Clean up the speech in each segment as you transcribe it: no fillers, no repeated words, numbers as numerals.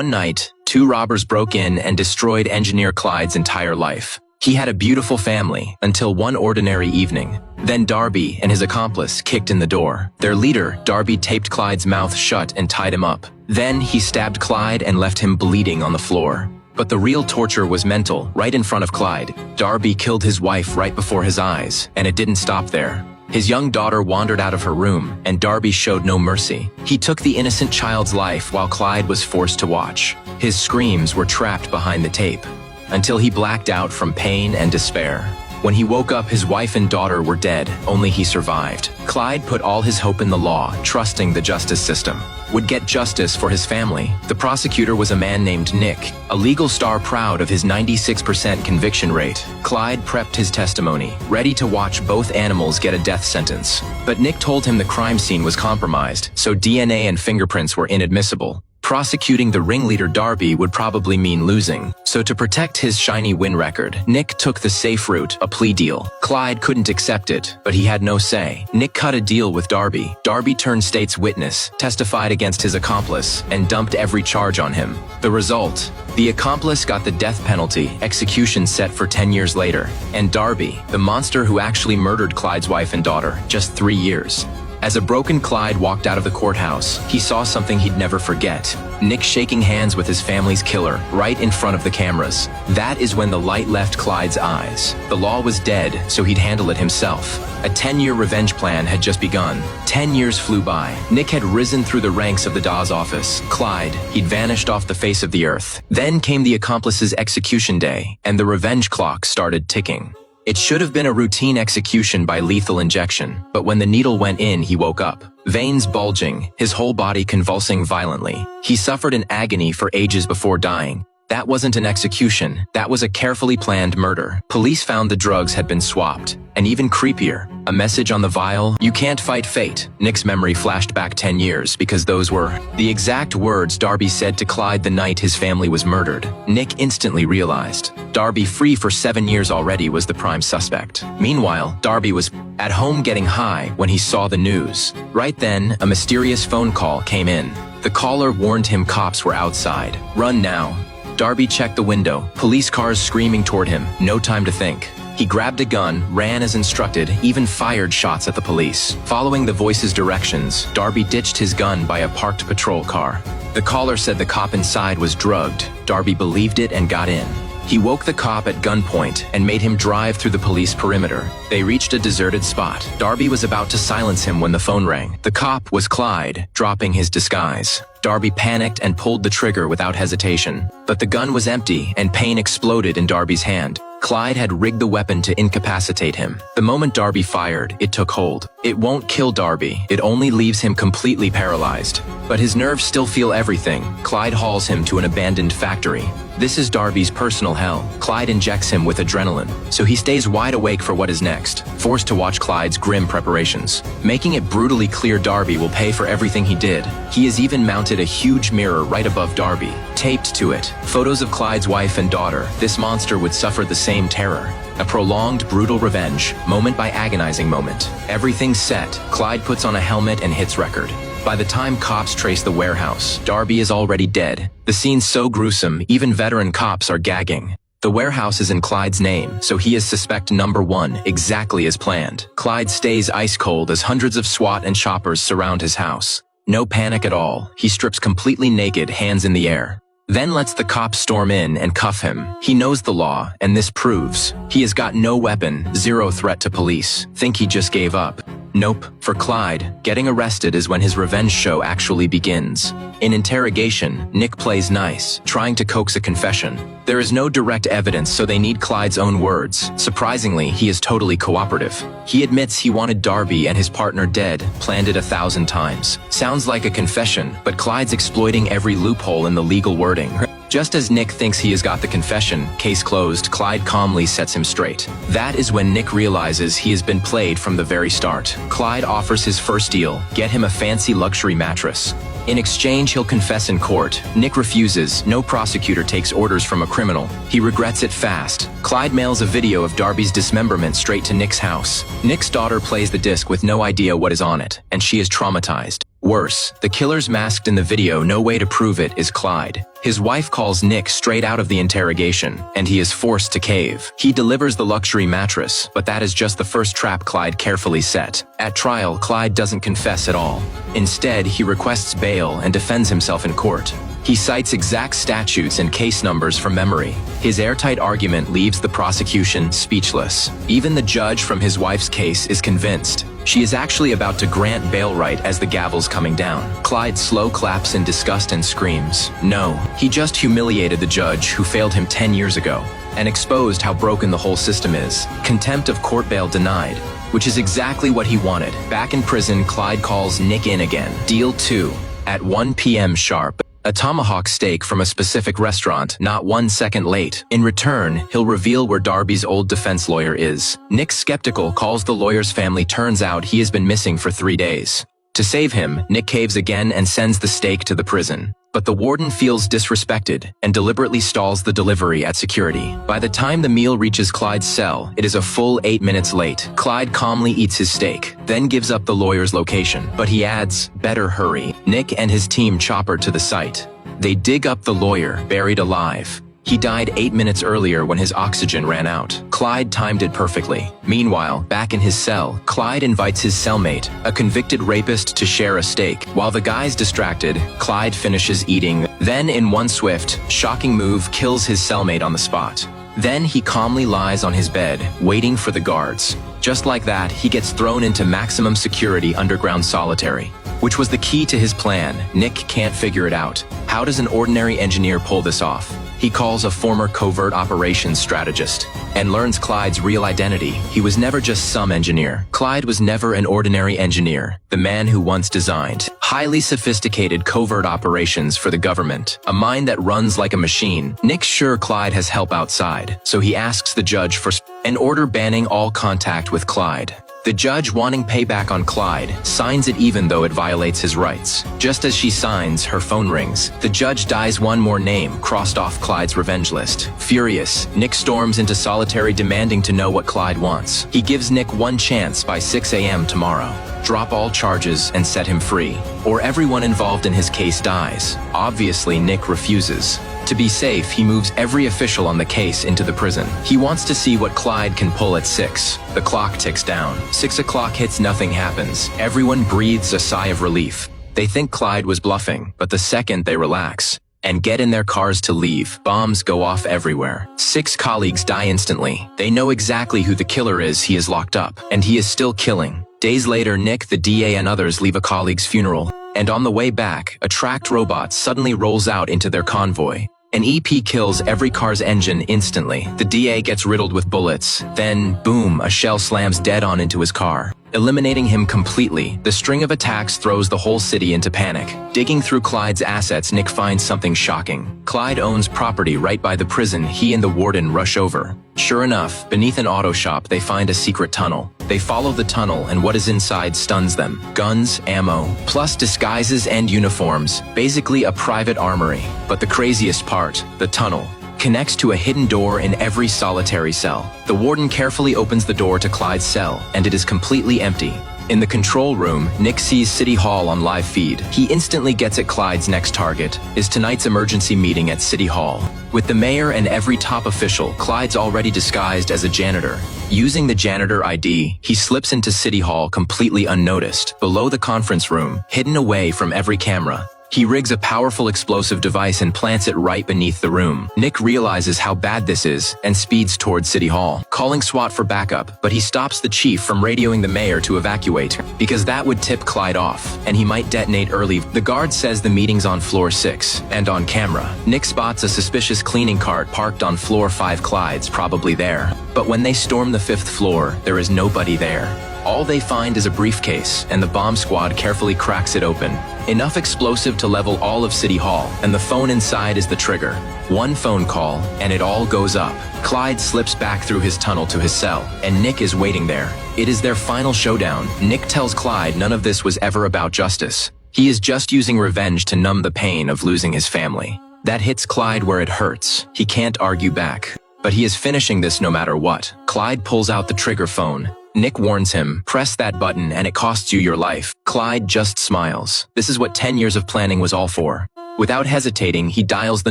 One night, two robbers broke in and destroyed engineer Clyde's entire life. He had a beautiful family until one ordinary evening. Then Darby and his accomplice kicked in the door. Their leader, Darby, taped Clyde's mouth shut and tied him up. Then he stabbed Clyde and left him bleeding on the floor. But the real torture was mental, right in front of Clyde. Darby killed his wife right before his eyes, and it didn't stop there. His young daughter wandered out of her room, and Darby showed no mercy. He took the innocent child's life while Clyde was forced to watch. His screams were trapped behind the tape, until he blacked out from pain and despair. When he woke up, his wife and daughter were dead, only he survived. Clyde put all his hope in the law, trusting the justice system would get justice for his family. The prosecutor was a man named Nick, a legal star proud of his 96% conviction rate. Clyde prepped his testimony, ready to watch both animals get a death sentence. But Nick told him the crime scene was compromised, so DNA and fingerprints were inadmissible. Prosecuting the ringleader Darby would probably mean losing. So to protect his shiny win record, Nick took the safe route, a plea deal. Clyde couldn't accept it, but he had no say. Nick cut a deal with Darby. Darby turned state's witness, testified against his accomplice, and dumped every charge on him. The result? The accomplice got the death penalty, execution set for 10 years later. And Darby, the monster who actually murdered Clyde's wife and daughter, just 3 years. As a broken Clyde walked out of the courthouse, he saw something he'd never forget. Nick shaking hands with his family's killer, right in front of the cameras. That is when the light left Clyde's eyes. The law was dead, so he'd handle it himself. A 10-year revenge plan had just begun. 10 years flew by. Nick had risen through the ranks of the Dawes office. Clyde, he'd vanished off the face of the earth. Then came the accomplice's execution day, and the revenge clock started ticking. It should have been a routine execution by lethal injection, but when the needle went in, he woke up. Veins bulging, his whole body convulsing violently. He suffered in agony for ages before dying. That wasn't an execution, that was a carefully planned murder. Police found the drugs had been swapped. And even creepier, a message on the vial, "You can't fight fate." Nick's memory flashed back 10 years because those were the exact words Darby said to Clyde the night his family was murdered. Nick instantly realized Darby, free for 7 years already, was the prime suspect. Meanwhile, Darby was at home getting high when he saw the news. Right then, a mysterious phone call came in. The caller warned him cops were outside. "Run now." Darby checked the window, police cars screaming toward him, no time to think. He grabbed a gun, ran as instructed, even fired shots at the police. Following the voice's directions, Darby ditched his gun by a parked patrol car. The caller said the cop inside was drugged. Darby believed it and got in. He woke the cop at gunpoint and made him drive through the police perimeter. They reached a deserted spot. Darby was about to silence him when the phone rang. The cop was Clyde, dropping his disguise. Darby panicked and pulled the trigger without hesitation. But the gun was empty, and pain exploded in Darby's hand. Clyde had rigged the weapon to incapacitate him. The moment Darby fired, it took hold. It won't kill Darby, it only leaves him completely paralyzed. But his nerves still feel everything. Clyde hauls him to an abandoned factory. This is Darby's personal hell. Clyde injects him with adrenaline, so he stays wide awake for what is next, forced to watch Clyde's grim preparations. Making it brutally clear Darby will pay for everything he did. He has even mounted a huge mirror right above Darby, taped to it photos of Clyde's wife and daughter. This monster would suffer the same terror. A prolonged, brutal revenge, moment by agonizing moment. Everything's set. Clyde puts on a helmet and hits record. By the time cops trace the warehouse, Darby is already dead. The scene's so gruesome, even veteran cops are gagging. The warehouse is in Clyde's name, so he is suspect number 1, exactly as planned. Clyde stays ice cold as hundreds of SWAT and choppers surround his house. No panic at all. He strips completely naked, hands in the air. Then lets the cops storm in and cuff him. He knows the law, and this proves he has got no weapon, zero threat to police. Think he just gave up. Nope. For Clyde, getting arrested is when his revenge show actually begins. In interrogation, Nick plays nice, trying to coax a confession. There is no direct evidence, so they need Clyde's own words. Surprisingly, he is totally cooperative. He admits he wanted Darby and his partner dead, planned it 1,000 times. Sounds like a confession, but Clyde's exploiting every loophole in the legal wording. Just as Nick thinks he has got the confession, case closed, Clyde calmly sets him straight. That is when Nick realizes he has been played from the very start. Clyde offers his first deal, get him a fancy luxury mattress. In exchange, he'll confess in court. Nick refuses. No prosecutor takes orders from a criminal. He regrets it fast. Clyde mails a video of Darby's dismemberment straight to Nick's house. Nick's daughter plays the disc with no idea what is on it, and she is traumatized. Worse, the killer's masked in the video, no way to prove it, is Clyde. His wife calls Nick straight out of the interrogation, and he is forced to cave. He delivers the luxury mattress, but that is just the first trap Clyde carefully set. At trial, Clyde doesn't confess at all. Instead, he requests bail and defends himself in court. He cites exact statutes and case numbers from memory. His airtight argument leaves the prosecution speechless. Even the judge from his wife's case is convinced. She is actually about to grant bail right as the gavel's coming down. Clyde slow claps in disgust and screams. No, he just humiliated the judge who failed him 10 years ago and exposed how broken the whole system is. Contempt of court bail denied, which is exactly what he wanted. Back in prison, Clyde calls Nick in again. Deal 2. At 1 p.m. sharp. A tomahawk steak from a specific restaurant, not 1 second late. In return, he'll reveal where Darby's old defense lawyer is. Nick, skeptical, calls the lawyer's family. Turns out he has been missing for 3 days. To save him, Nick caves again and sends the steak to the prison. But the warden feels disrespected and deliberately stalls the delivery at security. By the time the meal reaches Clyde's cell, it is a full 8 minutes late. Clyde calmly eats his steak, then gives up the lawyer's location. But he adds, better hurry. Nick and his team chopper to the site. They dig up the lawyer, buried alive. He died 8 minutes earlier when his oxygen ran out. Clyde timed it perfectly. Meanwhile, back in his cell, Clyde invites his cellmate, a convicted rapist, to share a steak. While the guy's distracted, Clyde finishes eating. Then, in one swift, shocking move, kills his cellmate on the spot. Then he calmly lies on his bed, waiting for the guards. Just like that, he gets thrown into maximum security underground solitary, which was the key to his plan. Nick can't figure it out. How does an ordinary engineer pull this off? He calls a former covert operations strategist and learns Clyde's real identity. He was never just some engineer. Clyde was never an ordinary engineer. The man who once designed highly sophisticated covert operations for the government, a mind that runs like a machine. Nick's sure Clyde has help outside, so he asks the judge for an order banning all contact with Clyde. The judge, wanting payback on Clyde, signs it even though it violates his rights. Just as she signs, her phone rings. The judge dies, one more name crossed off Clyde's revenge list. Furious, Nick storms into solitary, demanding to know what Clyde wants. He gives Nick one chance: by 6 a.m. tomorrow. Drop all charges and set him free, or everyone involved in his case dies. Obviously, Nick refuses. To be safe, he moves every official on the case into the prison. He wants to see what Clyde can pull at 6. The clock ticks down. 6 o'clock hits, nothing happens. Everyone breathes a sigh of relief. They think Clyde was bluffing, but the second they relax and get in their cars to leave, bombs go off everywhere. 6 colleagues die instantly. They know exactly who the killer is. He is locked up, and he is still killing. Days later, Nick, the DA, and others leave a colleague's funeral, and on the way back, a tracked robot suddenly rolls out into their convoy. An EP kills every car's engine instantly. The DA gets riddled with bullets. Then, boom, a shell slams dead on into his car, eliminating him completely. The string of attacks throws the whole city into panic. Digging through Clyde's assets, Nick finds something shocking. Clyde owns property right by the prison. He and the warden rush over. Sure enough, beneath an auto shop, they find a secret tunnel. They follow the tunnel, and what is inside stuns them. Guns, ammo, plus disguises and uniforms. Basically a private armory. But the craziest part, the tunnel connects to a hidden door in every solitary cell. The warden carefully opens the door to Clyde's cell, and it is completely empty. In the control room, Nick sees City Hall on live feed. He instantly gets at Clyde's next target is tonight's emergency meeting at City Hall. With the mayor and every top official, Clyde's already disguised as a janitor. Using the janitor ID, he slips into City Hall completely unnoticed. Below the conference room, hidden away from every camera, he rigs a powerful explosive device and plants it right beneath the room. Nick realizes how bad this is and speeds towards City Hall, calling SWAT for backup, but he stops the chief from radioing the mayor to evacuate, because that would tip Clyde off, and he might detonate early. The guard says the meeting's on floor 6, and on camera, Nick spots a suspicious cleaning cart parked on floor 5. Clyde's probably there. But when they storm the 5th floor, there is nobody there. All they find is a briefcase, and the bomb squad carefully cracks it open. Enough explosive to level all of City Hall, and the phone inside is the trigger. One phone call, and it all goes up. Clyde slips back through his tunnel to his cell, and Nick is waiting there. It is their final showdown. Nick tells Clyde none of this was ever about justice. He is just using revenge to numb the pain of losing his family. That hits Clyde where it hurts. He can't argue back. But he is finishing this no matter what. Clyde pulls out the trigger phone, Nick warns him, press that button and it costs you your life. Clyde just smiles. This is what 10 years of planning was all for. Without hesitating, he dials the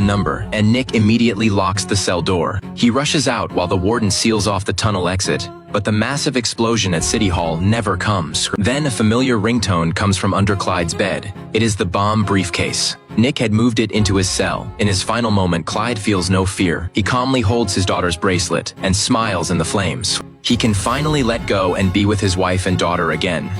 number, and Nick immediately locks the cell door. He rushes out while the warden seals off the tunnel exit. But the massive explosion at City Hall never comes. Then a familiar ringtone comes from under Clyde's bed. It is the bomb briefcase. Nick had moved it into his cell. In his final moment, Clyde feels no fear. He calmly holds his daughter's bracelet and smiles in the flames. He can finally let go and be with his wife and daughter again.